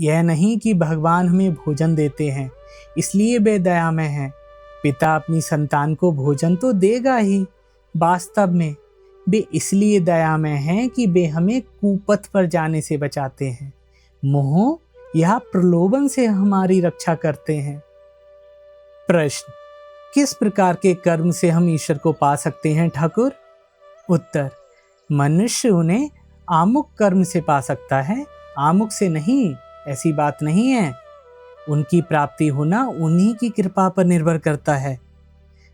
यह नहीं कि भगवान हमें भोजन देते हैं इसलिए वे दयामय हैं। पिता अपनी संतान को भोजन तो देगा ही, वास्तव में वे इसलिए दयामय हैं कि वे हमें कुपथ पर जाने से बचाते हैं, मोह या प्रलोभन से हमारी रक्षा करते हैं। प्रश्न, किस प्रकार के कर्म से हम ईश्वर को पा सकते हैं ठाकुर? उत्तर, मनुष्य उन्हें आमुख कर्म से पा सकता है, आमुख से नहीं, ऐसी बात नहीं है। उनकी प्राप्ति होना उन्हीं की कृपा पर निर्भर करता है,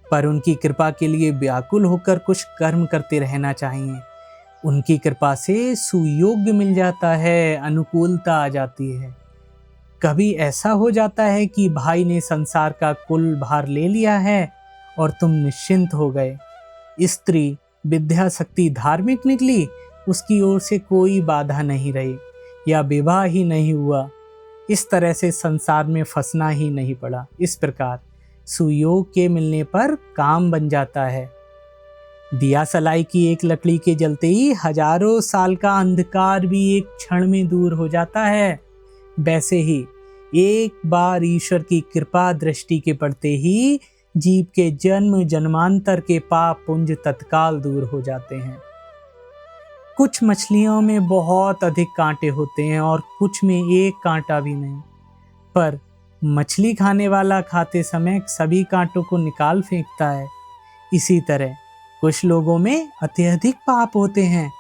पर उनकी कृपा के लिए व्याकुल होकर कुछ कर्म करते रहना चाहिए। उनकी कृपा से सुयोग्य मिल जाता है, अनुकूलता आ जाती है। कभी ऐसा हो जाता है कि भाई ने संसार का कुल भार ले लिया है और तुम निश्चिंत हो गए। स्त्री विद्या शक्ति धार्मिक निकली, उसकी ओर से कोई बाधा नहीं रही, या विवाह ही नहीं हुआ, इस तरह से संसार में फंसना ही नहीं पड़ा। इस प्रकार सुयोग के मिलने पर काम बन जाता है। दिया सलाई की एक लकड़ी के जलते ही हजारों साल का अंधकार भी एक क्षण में दूर हो जाता है। वैसे ही एक बार ईश्वर की कृपा दृष्टि के पड़ते ही जीव के जन्म जन्मांतर के पाप पुंज तत्काल दूर हो जाते हैं। कुछ मछलियों में बहुत अधिक कांटे होते हैं और कुछ में एक कांटा भी नहीं, पर मछली खाने वाला खाते समय सभी कांटों को निकाल फेंकता है। इसी तरह कुछ लोगों में अत्यधिक पाप होते हैं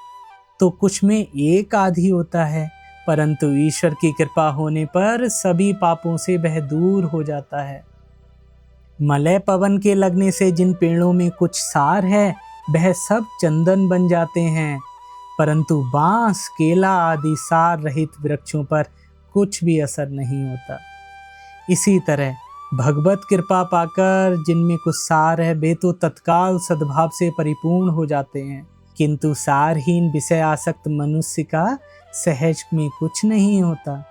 तो कुछ में एक आधी होता है, परंतु ईश्वर की कृपा होने पर सभी पापों से वह दूर हो जाता है। मलय पवन के लगने से जिन पेड़ों में कुछ सार है वह सब चंदन बन जाते हैं, परंतु बांस केला आदि सार रहित वृक्षों पर कुछ भी असर नहीं होता। इसी तरह भगवत कृपा पाकर जिनमें कुछ सार है वे तो तत्काल सद्भाव से परिपूर्ण हो जाते हैं, किंतु सारहीन विषय आसक्त मनुष्य का सहज में कुछ नहीं होता।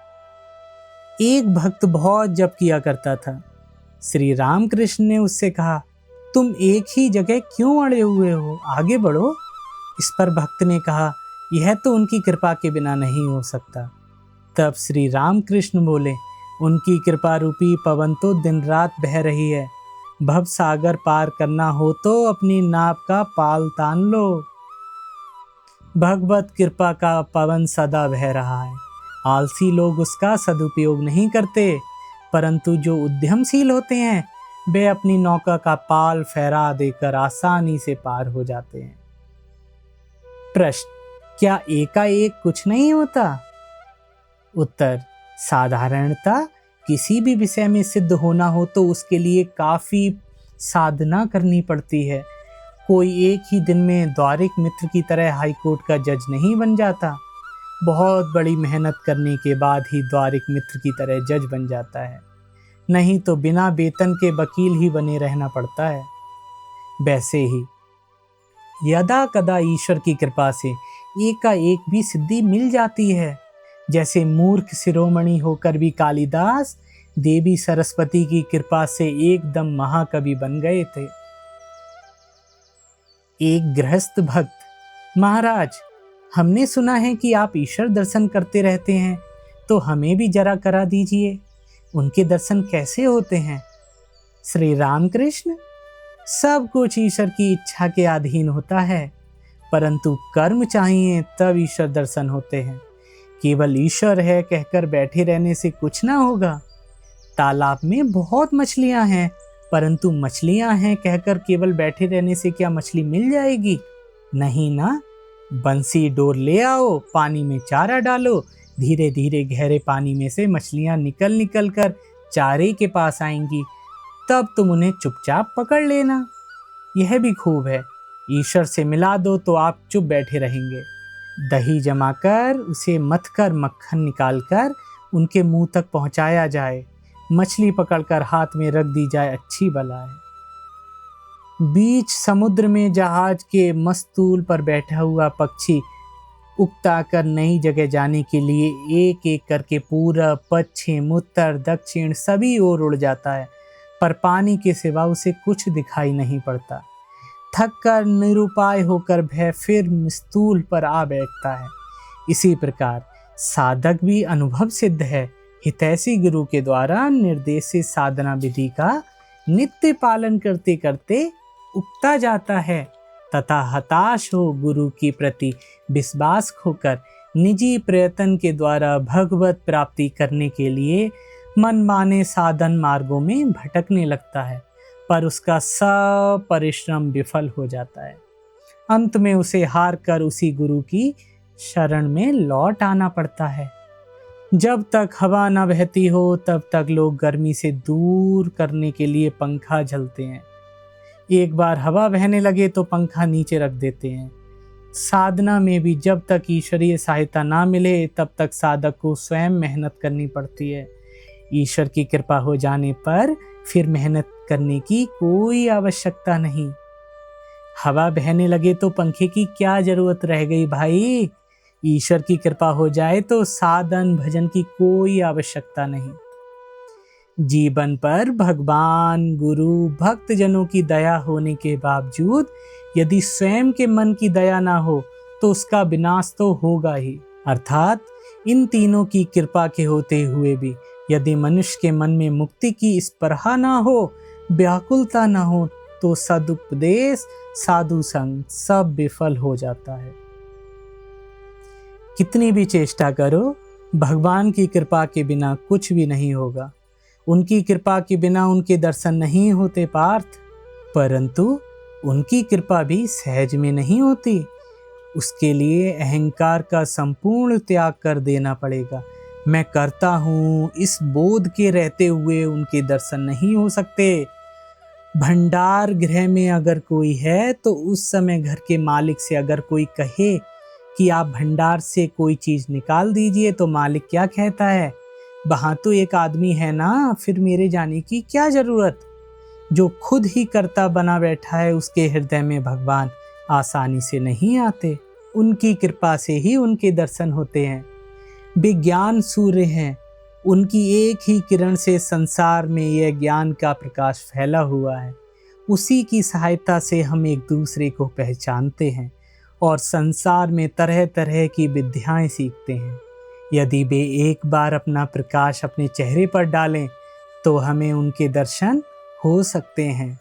एक भक्त बहुत जप किया करता था। श्री रामकृष्ण ने उससे कहा, तुम एक ही जगह क्यों अड़े हुए हो, आगे बढ़ो। इस पर भक्त ने कहा, यह तो उनकी कृपा के बिना नहीं हो सकता। तब श्री रामकृष्ण बोले, उनकी कृपा रूपी पवन तो दिन रात बह रही है, भव सागर पार करना हो तो अपनी नाव का पाल तान लो। भगवत कृपा का पवन सदा बह रहा है, आलसी लोग उसका सदुपयोग नहीं करते, परंतु जो उद्यमशील होते हैं वे अपनी नौका का पाल फहरा देकर आसानी से पार हो जाते हैं। प्रश्न, क्या एकाएक कुछ नहीं होता? उत्तर, साधारणतः किसी भी विषय में सिद्ध होना हो तो उसके लिए काफी साधना करनी पड़ती है। कोई एक ही दिन में द्वारिक मित्र की तरह हाईकोर्ट का जज नहीं बन जाता, बहुत बड़ी मेहनत करने के बाद ही द्वारिक मित्र की तरह जज बन जाता है, नहीं तो बिना वेतन के वकील ही बने रहना पड़ता है। वैसे ही यदा कदा ईश्वर की कृपा से एकाएक भी सिद्धि मिल जाती है। जैसे मूर्ख शिरोमणि होकर भी कालिदास देवी सरस्वती की कृपा से एकदम महाकवि बन गए थे। एक गृहस्थ भक्त, महाराज हमने सुना है कि आप ईश्वर दर्शन करते रहते हैं, तो हमें भी जरा करा दीजिए, उनके दर्शन कैसे होते हैं? श्री रामकृष्ण, सब कुछ ईश्वर की इच्छा के अधीन होता है, परंतु कर्म चाहिए तब ईश्वर दर्शन होते हैं। केवल ईश्वर है कहकर बैठे रहने से कुछ ना होगा। तालाब में बहुत मछलियां हैं, परंतु मछलियां हैं कहकर केवल बैठे रहने से क्या मछली मिल जाएगी? नहीं ना। बंसी डोर ले आओ, पानी में चारा डालो, धीरे धीरे गहरे पानी में से मछलियां निकल निकल कर चारे के पास आएंगी, तब तुम उन्हें चुपचाप पकड़ लेना। यह भी खूब है, ईश्वर से मिला दो तो आप चुप बैठे रहेंगे। दही जमाकर उसे मथकर मक्खन निकालकर उनके मुंह तक पहुंचाया जाए, मछली पकड़कर हाथ में रख दी जाए, अच्छी बला है। बीच समुद्र में जहाज के मस्तूल पर बैठा हुआ पक्षी उकता कर नई जगह जाने के लिए एक एक करके पूरब पश्चिम उत्तर दक्षिण सभी ओर उड़ जाता है, पर पानी के सिवा उसे कुछ दिखाई नहीं पड़ता। थक कर निरुपाय होकर वह फिर मस्तूल पर आ बैठता है। इसी प्रकार साधक भी अनुभव सिद्ध है, हितैषी गुरु के द्वारा निर्देशित साधना विधि का नित्य पालन करते करते उगता जाता है तथा हताश हो गुरु की प्रति विश्वास खोकर निजी प्रयत्न के द्वारा भगवत प्राप्ति करने के लिए मनमाने साधन मार्गों में भटकने लगता है, पर उसका सब परिश्रम विफल हो जाता है। अंत में उसे हार कर उसी गुरु की शरण में लौट आना पड़ता है। जब तक हवा न बहती हो तब तक लोग गर्मी से दूर करने के लिए पंखा झलते हैं। एक बार हवा बहने लगे तो पंखा नीचे रख देते हैं। साधना में भी जब तक ईश्वरीय सहायता ना मिले तब तक साधक को स्वयं मेहनत करनी पड़ती है। ईश्वर की कृपा हो जाने पर फिर मेहनत करने की कोई आवश्यकता नहीं। हवा बहने लगे तो पंखे की क्या जरूरत रह गई भाई। ईश्वर की कृपा हो जाए तो साधन भजन की कोई आवश्यकता नहीं। जीवन पर भगवान गुरु भक्त जनों की दया होने के बावजूद यदि स्वयं के मन की दया ना हो तो उसका विनाश तो होगा ही। अर्थात इन तीनों की कृपा के होते हुए भी यदि मनुष्य के मन में मुक्ति की स्पृहा ना हो, व्याकुलता ना हो, तो सदुपदेश साधु संग सब विफल हो जाता है। कितनी भी चेष्टा करो, भगवान की कृपा के बिना कुछ भी नहीं होगा। उनकी कृपा के बिना उनके दर्शन नहीं होते पार्थ, परंतु उनकी कृपा भी सहज में नहीं होती। उसके लिए अहंकार का संपूर्ण त्याग कर देना पड़ेगा। मैं करता हूँ इस बोध के रहते हुए उनके दर्शन नहीं हो सकते। भंडार गृह में अगर कोई है तो उस समय घर के मालिक से अगर कोई कहे कि आप भंडार से कोई चीज निकाल दीजिए तो मालिक क्या कहता है, वहां तो एक आदमी है ना, फिर मेरे जाने की क्या जरूरत। जो खुद ही कर्ता बना बैठा है उसके हृदय में भगवान आसानी से नहीं आते। उनकी कृपा से ही उनके दर्शन होते हैं। वे ज्ञान सूर्य हैं। उनकी एक ही किरण से संसार में यह ज्ञान का प्रकाश फैला हुआ है। उसी की सहायता से हम एक दूसरे को पहचानते हैं और संसार में तरह तरह की विद्याएं सीखते हैं। यदि वे एक बार अपना प्रकाश अपने चेहरे पर डालें तो हमें उनके दर्शन हो सकते हैं।